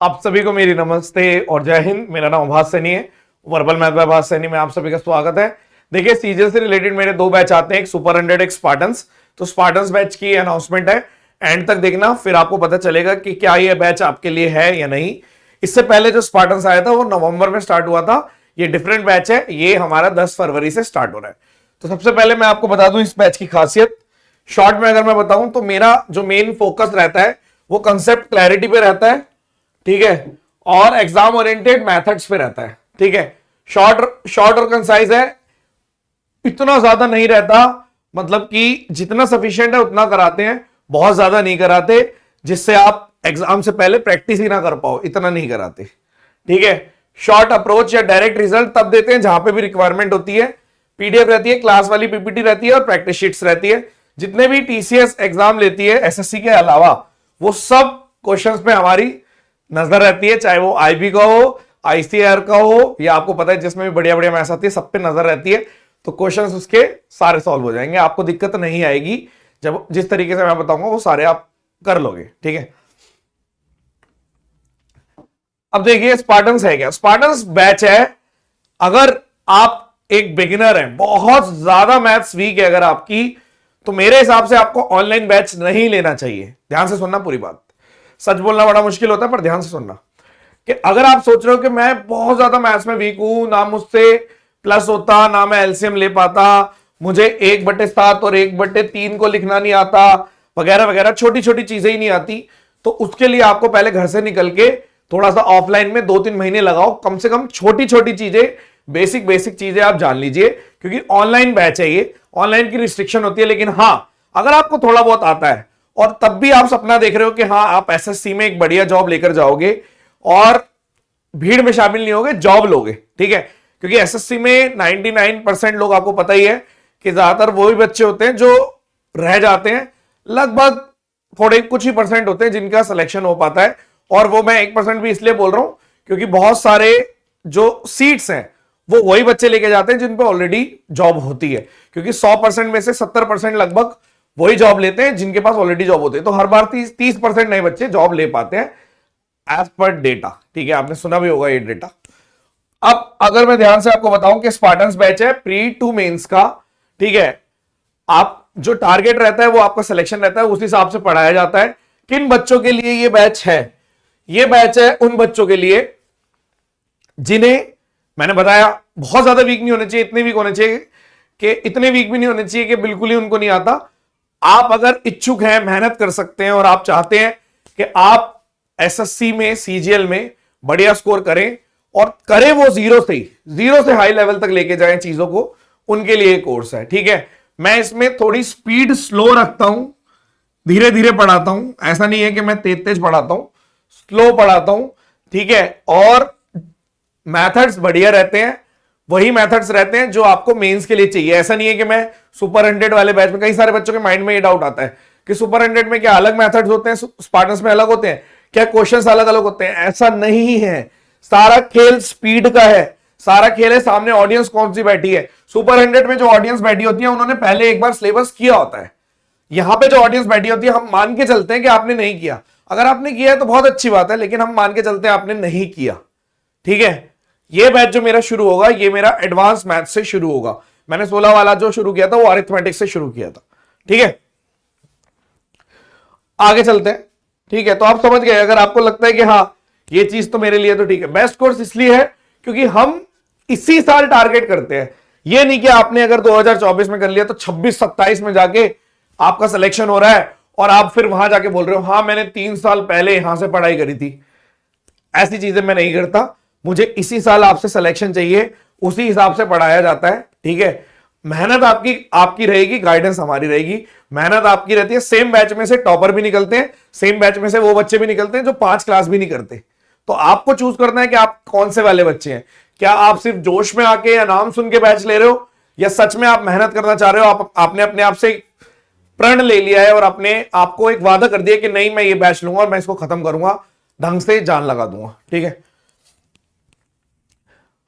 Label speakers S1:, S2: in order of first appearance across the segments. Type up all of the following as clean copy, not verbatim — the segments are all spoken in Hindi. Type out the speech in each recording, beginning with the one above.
S1: आप सभी को मेरी नमस्ते और जय हिंद। मेरा नाम अभास सैनी है, वर्बल मैथ बाय अभास सैनी में आप सभी का स्वागत है। देखिए, सीजीएल से रिलेटेड मेरे दो बैच आते हैं, एक सुपर 100, एक स्पार्टन्स। तो स्पार्टन्स बैच की अनाउंसमेंट है, एंड तक देखना, फिर आपको पता चलेगा कि क्या ये बैच आपके लिए है या नहीं। इससे पहले जो स्पार्टन्स आया था वो नवंबर में स्टार्ट हुआ था, ये डिफरेंट बैच है, ये हमारा 10 फरवरी से स्टार्ट हो रहा है। तो सबसे पहले मैं आपको बता दूं इस बैच की खासियत। शॉर्ट में अगर मैं बताऊं तो मेरा जो मेन फोकस रहता है वो कंसेप्ट क्लैरिटी पे रहता है, ठीक है, और एग्जाम ओरिएंटेड मेथड्स पे रहता है, ठीक है। शॉर्ट और कंसाइज है, इतना ज्यादा नहीं रहता, मतलब कि जितना सफिशिएंट है उतना कराते हैं, बहुत ज्यादा नहीं कराते जिससे आप एग्जाम से पहले प्रैक्टिस ही ना कर पाओ, इतना नहीं कराते, ठीक है। शॉर्ट अप्रोच या डायरेक्ट रिजल्ट तब देते हैं जहां पे भी रिक्वायरमेंट होती है। पीडीएफ रहती है, क्लास वाली पीपीटी रहती है और प्रैक्टिस शीट्स रहती है। जितने भी टीसीएस एग्जाम लेती है एसएससी के अलावा, वो सब क्वेश्चंस पे हमारी नजर रहती है, चाहे वो आईबी का हो, आईसीआर का हो, या आपको पता है जिसमें भी बढ़िया बढ़िया मैथ्स आती है, सब पे नजर रहती है। तो क्वेश्चंस उसके सारे सॉल्व हो जाएंगे, आपको दिक्कत नहीं आएगी। जब जिस तरीके से मैं बताऊंगा वो सारे आप कर लोगे, ठीक है। अब देखिए स्पार्टन्स है क्या। स्पार्टन्स बैच है, अगर आप एक बिगिनर हैं, बहुत ज्यादा मैथ्स वीक है अगर आपकी, तो मेरे हिसाब से आपको ऑनलाइन बैच नहीं लेना चाहिए। ध्यान से सुनना पूरी बात, सच बोलना बड़ा मुश्किल होता है पर ध्यान से सुनना। कि अगर आप सोच रहे हो कि मैं बहुत ज्यादा मैथ्स में वीक हूं, ना मुझसे प्लस होता, ना मैं एलसीएम ले पाता, मुझे 1/7 और 1/3 को लिखना नहीं आता, वगैरह वगैरह, छोटी छोटी चीजें ही नहीं आती, तो उसके लिए आपको पहले घर से निकल के थोड़ा सा ऑफलाइन में 2-3 महीने लगाओ, कम से कम छोटी छोटी चीजें, बेसिक चीजें आप जान लीजिए, क्योंकि ऑनलाइन बैच है ये, ऑनलाइन की रिस्ट्रिक्शन होती है। लेकिन हाँ, अगर आपको थोड़ा बहुत आता है और तब भी आप सपना देख रहे हो कि हाँ आप एसएससी में एक बढ़िया जॉब लेकर जाओगे और भीड़ में शामिल नहीं होगे, जॉब लोगे, ठीक है। क्योंकि एसएससी में 99% लोग, आपको पता ही है कि ज्यादातर वही बच्चे होते हैं जो रह जाते हैं, लगभग थोड़े कुछ ही परसेंट होते हैं जिनका सिलेक्शन हो पाता है। और वो मैं 1% भी इसलिए बोल रहा हूं क्योंकि बहुत सारे जो सीट्स हैं वो वही बच्चे लेके जाते हैं जिन पे ऑलरेडी जॉब होती है, क्योंकि 100% में से 70% लगभग वही जॉब लेते हैं जिनके पास ऑलरेडी जॉब होती है। तो हर बार 30% नए बच्चे जॉब ले पाते हैं एज पर डेटा, ठीक है, आपने सुना भी होगा ये डेटा। अब अगर मैं ध्यान से आपको बताऊं कि स्पार्टन्स बैच है प्री टू मेंस का, ठीक है, आप जो टारगेट रहता है वो आपका सिलेक्शन रहता है, उस हिसाब से पढ़ाया जाता है। किन बच्चों के लिए ये बैच है? ये बैच है उन बच्चों के लिए जिन्हें मैंने बताया बहुत ज्यादा वीक नहीं होने चाहिए, इतने वीक होने चाहिए कि इतने वीक भी नहीं होने चाहिए कि बिल्कुल ही उनको नहीं आता। आप अगर इच्छुक हैं, मेहनत कर सकते हैं और आप चाहते हैं कि आप एसएससी में, सीजीएल में बढ़िया स्कोर करें और करें वो जीरो से हाई लेवल तक लेके जाएं चीजों को, उनके लिए कोर्स है, ठीक है। मैं इसमें थोड़ी स्पीड स्लो रखता हूं, धीरे धीरे पढ़ाता हूं, ऐसा नहीं है कि मैं तेज पढ़ाता हूं, स्लो पढ़ाता हूं, ठीक है। और मेथड्स बढ़िया रहते हैं, वही मेथड्स रहते हैं जो आपको मेंस के लिए चाहिए। ऐसा नहीं है कि मैं सुपर 100 वाले बैच में, कई सारे बच्चों के माइंड में ये डाउट आता है कि सुपर 100 में क्या अलग मेथड्स होते हैं, स्पार्टन्स में अलग होते हैं क्या, क्वेश्चंस अलग अलग होते हैं? ऐसा नहीं है, सारा खेल स्पीड का है, सारा खेल है सामने ऑडियंस कौन सी बैठी है। सुपर 100 में जो ऑडियंस बैठी होती है उन्होंने पहले एक बार सिलेबस किया होता है, यहां पे जो ऑडियंस बैठी होती है हम मान के चलते हैं कि आपने नहीं किया। अगर आपने किया है तो बहुत अच्छी बात है, लेकिन हम मान के चलते हैं आपने नहीं किया, ठीक है। ये बैच जो मेरा शुरू होगा, ये मेरा एडवांस मैथ से शुरू होगा। मैंने 16 वाला जो शुरू किया था वो अरिथमेटिक से शुरू किया था, ठीक है। आगे चलते हैं, ठीक है। तो आप समझ गए, अगर आपको लगता है कि हाँ ये चीज तो मेरे लिए तो ठीक है। बेस्ट कोर्स इसलिए है क्योंकि हम इसी साल टारगेट करते हैं, ये नहीं कि आपने अगर 2024 में कर लिया तो 26-27 में जाके आपका सिलेक्शन हो रहा है और आप फिर वहां जाके बोल रहे हो हाँ मैंने 3 साल पहले यहां से पढ़ाई करी थी। ऐसी चीजें मैं नहीं करता, मुझे इसी साल आपसे सिलेक्शन चाहिए, उसी हिसाब से पढ़ाया जाता है, ठीक है। मेहनत आपकी रहेगी, गाइडेंस हमारी रहेगी। मेहनत आपकी रहती है, सेम बैच में से टॉपर भी निकलते हैं, सेम बैच में से वो बच्चे भी निकलते हैं जो 5 क्लास भी नहीं करते। तो आपको चूज करना है कि आप कौन से वाले बच्चे हैं। क्या आप सिर्फ जोश में आके या नाम सुन के बैच ले रहे हो, या सच में आप मेहनत करना चाह रहे हो? आपने अपने आप से प्रण ले लिया है और अपने आपको एक वादा कर दिया कि नहीं मैं ये बैच लूंगा और मैं इसको खत्म करूंगा, ढंग से जान लगा दूंगा, ठीक है।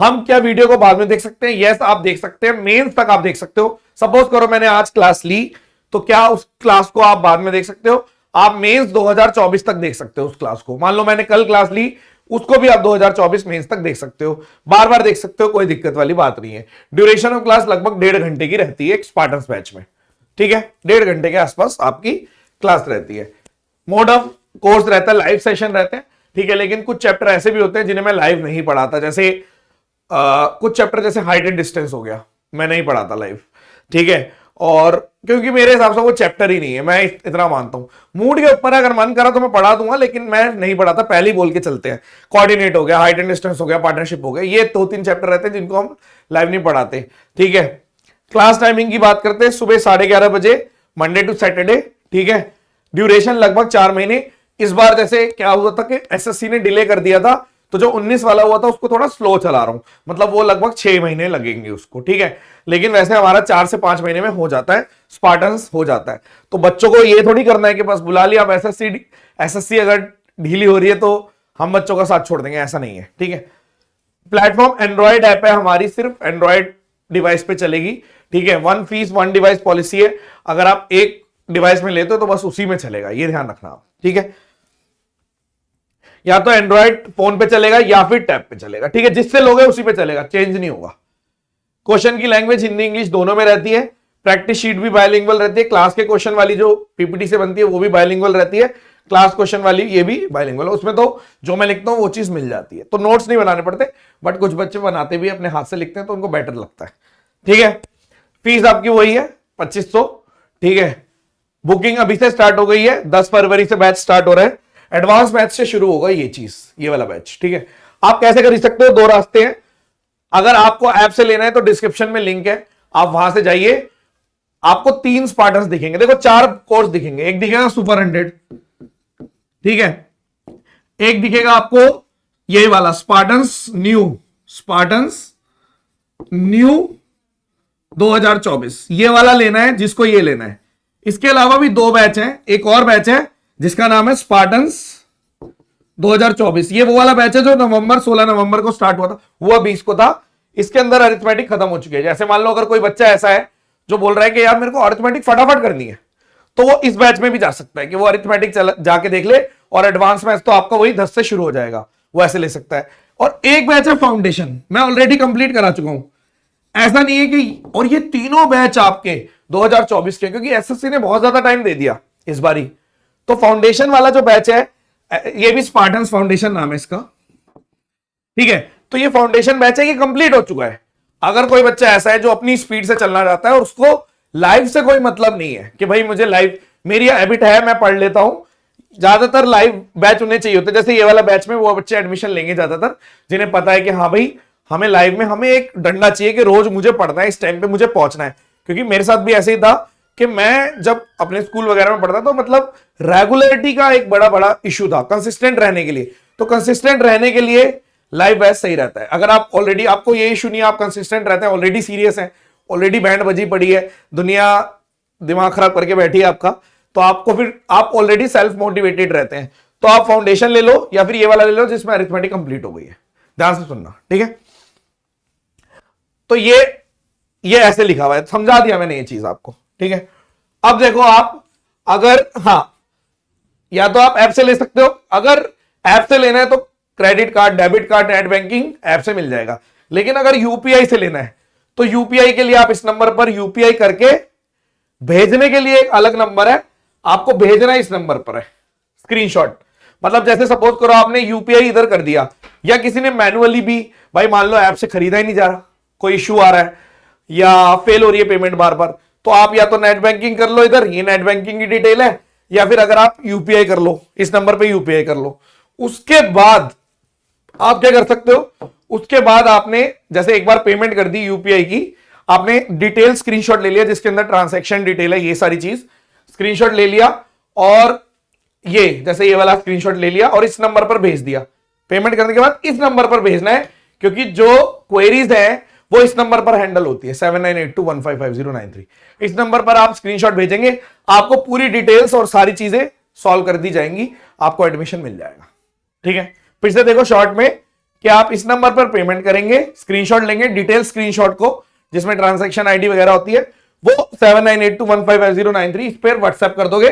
S1: हम क्या वीडियो को बाद में देख सकते हैं? यस, आप देख सकते हैं, मेंस तक आप देख सकते हो। सपोज करो मैंने आज क्लास ली, तो क्या उस क्लास को आप बाद में देख सकते हो? आप मेंस 2024 तक देख सकते हो उस क्लास को। मान लो मैंने कल क्लास ली, उसको भी आप 2024 मेंस तक देख सकते हो, बार बार देख सकते हो, कोई दिक्कत वाली बात नहीं है। ड्यूरेशन ऑफ क्लास लगभग 1.5 घंटे की रहती है एक स्पार्टन्स बैच में, ठीक है, 1.5 घंटे के आसपास आपकी क्लास रहती है। मोड ऑफ कोर्स रहता है, लाइव सेशन रहते हैं, ठीक है, लेकिन कुछ चैप्टर ऐसे भी होते हैं जिन्हें मैं लाइव नहीं पढ़ाता, जैसे कुछ चैप्टर जैसे हाइट एंड डिस्टेंस हो गया, मैं नहीं पढ़ाता लाइव, ठीक है, और क्योंकि मेरे हिसाब से वो चैप्टर ही नहीं है, मैं इतना मानता हूं। मूड के ऊपर अगर मन करा तो मैं पढ़ा दूंगा, लेकिन मैं नहीं पढ़ाता, पहले ही बोल के चलते हैं। कोऑर्डिनेट हो गया, हाइट एंड डिस्टेंस हो गया, पार्टनरशिप हो गया, ये 2-3 चैप्टर रहते हैं जिनको हम लाइव नहीं पढ़ाते, ठीक है। क्लास टाइमिंग की बात करते हैं, सुबह 11:30 बजे मंडे टू सैटरडे, ठीक है। ड्यूरेशन लगभग 4 महीने। इस बार जैसे क्या हुआ था कि एसएससी ने डिले कर दिया था, तो जो 19 वाला हुआ था उसको थोड़ा स्लो चला रहा हूं, मतलब वो लगभग 6 महीने लगेंगे उसको, ठीक है। लेकिन वैसे हमारा 4 से 5 महीने में हो जाता है, स्पार्टन्स हो जाता है। तो बच्चों को ये थोड़ी करना है कि बस बुला लिया, अब एसएससी अगर ढीली हो रही है तो हम बच्चों का साथ छोड़ देंगे, ऐसा नहीं है, ठीक है। प्लेटफॉर्म एंड्रॉइड ऐप है हमारी, सिर्फ एंड्रॉइड डिवाइस पे चलेगी, ठीक है। 1 फीस 1 डिवाइस पॉलिसी है, अगर आप एक डिवाइस में लेते हो तो बस उसी में चलेगा, ये ध्यान रखना आप, ठीक है। या तो एंड्रॉइड फोन पे चलेगा या फिर टैब पे चलेगा, ठीक है, जिससे लोगे उसी पे चलेगा, चेंज नहीं होगा। क्वेश्चन की लैंग्वेज हिंदी इंग्लिश दोनों में रहती है। प्रैक्टिस शीट भी बायलिंगुअल रहती है, क्लास के क्वेश्चन वाली जो पीपीटी से बनती है वो भी बायलिंगुअल रहती है, क्लास क्वेश्चन वाली ये भी बायलिंगुअल है। उसमें तो जो मैं लिखता हूं वो चीज मिल जाती है, तो नोट्स नहीं बनाने पड़ते, बट कुछ बच्चे बनाते भी अपने हाथ से लिखते हैं तो उनको बेटर लगता है, ठीक है। फीस आपकी वही है 2500, ठीक है। बुकिंग अभी से स्टार्ट हो गई है, 10 फरवरी से बैच स्टार्ट हो रहा है, एडवांस बैच से शुरू होगा ये चीज, ये वाला बैच, ठीक है। आप कैसे खरीद सकते हो, 2 रास्ते हैं। अगर आपको ऐप से लेना है तो डिस्क्रिप्शन में लिंक है, आप वहां से जाइए, आपको 3 स्पार्टन्स दिखेंगे, देखो 4 कोर्स दिखेंगे, एक दिखेगा सुपर 100, ठीक है, एक दिखेगा आपको यही वाला स्पार्टन्स न्यू 2024, ये वाला लेना है जिसको ये लेना है। इसके अलावा भी 2 बैच हैं, एक और बैच है जिसका नाम है स्पार्टन्स 2024, ये वो वाला बैच है जो 16 नवंबर को स्टार्ट हुआ था, हुआ 20 को था। इसके अंदर अरिथमेटिक खत्म हो चुकी है। जैसे मान लो अगर कोई बच्चा ऐसा है जो बोल रहा है कि यार मेरे को अरिथमेटिक फटाफट करनी है, तो वो इस बैच में भी जा सकता है कि वो अरिथमेटिक जाके देख ले, और एडवांस मैच तो आपका वही 10 से शुरू हो जाएगा, वो ऐसे ले सकता है। और एक बैच है फाउंडेशन, मैं ऑलरेडी कंप्लीट करा चुका हूं, ऐसा नहीं है कि, और ये तीनों बैच आपके 2024 के, क्योंकि एसएससी ने बहुत ज्यादा टाइम दे दिया इस बारी। तो फाउंडेशन वाला जो बैच है, ये भी स्पार्टन्स फाउंडेशन नाम है इसका, ठीक है। तो ये फाउंडेशन बैच है, ये कंप्लीट हो चुका है। अगर कोई बच्चा ऐसा है जो अपनी स्पीड से चलना चाहता है और उसको लाइव से कोई मतलब नहीं है कि भाई मुझे लाइव, मेरी हैबिट है मैं पढ़ लेता हूं, ज्यादातर लाइव बैच उन्हें चाहिए होते हैं। जैसे ये वाला बैच में वो बच्चे एडमिशन लेंगे ज्यादातर जिन्हें पता है कि हाँ भाई हमें लाइव में हमें एक डंडा चाहिए कि रोज मुझे पढ़ना है, इस टाइम पे मुझे पहुंचना है। क्योंकि मेरे साथ भी ऐसे ही था कि मैं जब अपने स्कूल वगैरह में पढ़ता तो मतलब रेगुलरिटी का एक बड़ा इशू था, कंसिस्टेंट रहने के लिए। तो कंसिस्टेंट रहने के लिए लाइव बैच सही रहता है। अगर आप ऑलरेडी, आपको ये इशू नहीं है, आप कंसिस्टेंट रहते हैं, ऑलरेडी सीरियस हैं, ऑलरेडी बैंड बजी पड़ी है, दुनिया दिमाग खराब करके बैठी है आपका, तो आपको फिर आप ऑलरेडी सेल्फ मोटिवेटेड रहते हैं, तो आप फाउंडेशन ले लो या फिर ये वाला ले लो जिसमें अरिथमेटिक कंप्लीट हो गई है। ध्यान से सुनना, ठीक है। तो ये ऐसे लिखा हुआ है, समझा दिया मैंने ये चीज आपको, ठीक है। अब देखो आप, अगर हाँ, या तो आप ऐप से ले सकते हो, अगर ऐप से लेना है तो credit card, debit card, net banking app से मिल जाएगा। लेकिन अगर यूपीआई से लेना है तो यूपीआई के लिए आप इस नंबर पर यूपीआई करके, भेजने के लिए एक अलग नंबर है, आपको भेजना इस नंबर पर है स्क्रीनशॉट। मतलब जैसे सपोज करो आपने यूपीआई इधर कर दिया, या किसी ने मैनुअली भी, भाई मान लो ऐप से खरीदा ही नहीं जा रहा, कोई इश्यू आ रहा है या फेल हो रही है पेमेंट बार बार, तो आप या तो नेट बैंकिंग कर लो, इधर ये नेट बैंकिंग की डिटेल है, या फिर अगर आप यूपीआई कर लो, इस नंबर पे यूपीआई कर लो। उसके बाद आप क्या कर सकते हो, उसके बाद आपने जैसे एक बार पेमेंट कर दी यूपीआई की, आपने डिटेल स्क्रीनशॉट ले लिया जिसके अंदर ट्रांजैक्शन डिटेल है, ये सारी चीज स्क्रीनशॉट ले लिया, और ये जैसे ये वाला स्क्रीनशॉट ले लिया और इस नंबर पर भेज दिया। पेमेंट करने के बाद इस नंबर पर भेजना है, क्योंकि जो क्वेरीज है वो इस नंबर पर हैंडल होती है, 7982155093। इस नंबर पर आप स्क्रीनशॉट भेजेंगे, आपको पूरी डिटेल्स और सारी चीजें सॉल्व कर दी जाएंगी, आपको एडमिशन मिल जाएगा, ठीक है। फिर से देखो शॉर्ट में कि आप इस नंबर पर पेमेंट करेंगे, स्क्रीनशॉट लेंगे, डिटेल स्क्रीनशॉट को जिसमें ट्रांजैक्शन आईडी वगैरह होती है, वो 7982155093 इस पर व्हाट्सएप कर दोगे,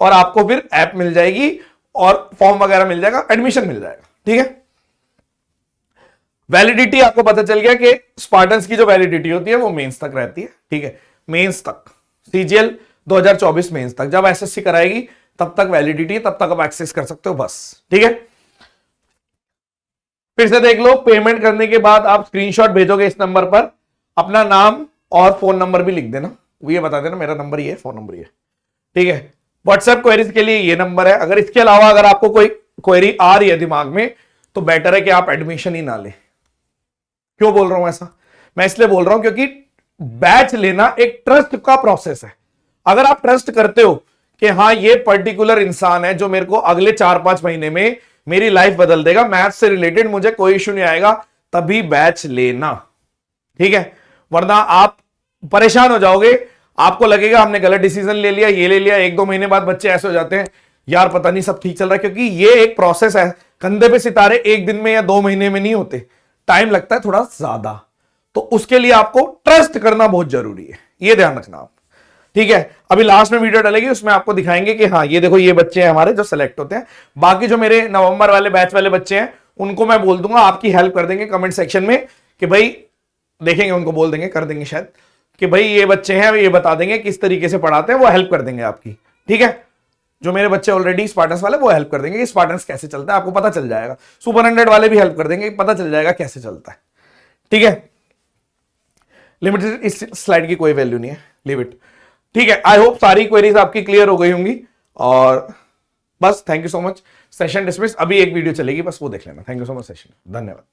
S1: और आपको फिर ऐप मिल जाएगी और फॉर्म वगैरह मिल जाएगा, एडमिशन मिल जाएगा। ठीक है, वैलिडिटी आपको पता चल गया कि स्पार्टन्स की जो वैलिडिटी होती है वो मेंस तक रहती है। ठीक है, मेंस तक, सीजीएल 2024 मेंस तक, जब एसएससी कराएगी तब तक वैलिडिटी, तब तक आप एक्सेस कर सकते हो बस। ठीक है, फिर से देख लो, पेमेंट करने के बाद आप स्क्रीनशॉट भेजोगे इस नंबर पर, अपना नाम और फोन नंबर भी लिख देना, ये बता देना मेरा नंबर ये है, फोन नंबर ये। ठीक है, व्हाट्सएप क्वेरीज के लिए ये नंबर है। अगर इसके अलावा अगर आपको कोई क्वेरी आ रही है दिमाग में तो बेटर है कि आप एडमिशन ही ना लें। क्यों बोल रहा हूं ऐसा? मैं इसलिए बोल रहा हूं क्योंकि बैच लेना एक ट्रस्ट का प्रोसेस है। अगर आप ट्रस्ट करते हो कि हाँ ये पर्टिकुलर इंसान है जो मेरे को अगले 4-5 महीने में मेरी लाइफ बदल देगा, मैथ्स से रिलेटेड मुझे कोई इश्यू नहीं आएगा, तभी बैच लेना। ठीक है, वरना आप परेशान हो जाओगे, आपको लगेगा हमने गलत डिसीजन ले लिया, ये ले लिया। 1-2 महीने बाद बच्चे ऐसे हो जाते हैं, यार पता नहीं सब ठीक चल रहा है, क्योंकि ये एक प्रोसेस है। कंधे पे सितारे एक दिन में या 2 महीने में नहीं होते, टाइम लगता है थोड़ा ज्यादा। तो उसके लिए आपको ट्रस्ट करना बहुत जरूरी है, ये ध्यान रखना आप। ठीक है, अभी लास्ट में वीडियो डालेगी, उसमें आपको दिखाएंगे कि हाँ ये देखो ये बच्चे हैं हमारे जो सेलेक्ट होते हैं। बाकी जो मेरे नवंबर वाले बैच वाले बच्चे हैं उनको मैं बोल दूंगा, आपकी हेल्प कर देंगे कमेंट सेक्शन में कि भाई देखेंगे, उनको बोल देंगे, कर देंगे शायद, कि भाई ये बच्चे हैं, ये बता देंगे किस तरीके से पढ़ाते हैं, वो हेल्प कर देंगे आपकी। ठीक है, जो मेरे बच्चे ऑलरेडी स्पार्टन्स वाले वो हेल्प कर देंगे कि स्पार्टन्स कैसे चलता है, आपको पता चल जाएगा। सुपर 100 वाले भी हेल्प कर देंगे, पता चल जाएगा कैसे चलता है। ठीक है, लिमिटेड, इस स्लाइड की कोई वैल्यू नहीं है, लीव इट। ठीक है, आई होप सारी क्वेरीज आपकी क्लियर हो गई होंगी, और बस thank you so much. Session dismiss, अभी एक वीडियो चलेगी, बस वो देख लेना। Thank you so much session, धन्यवाद।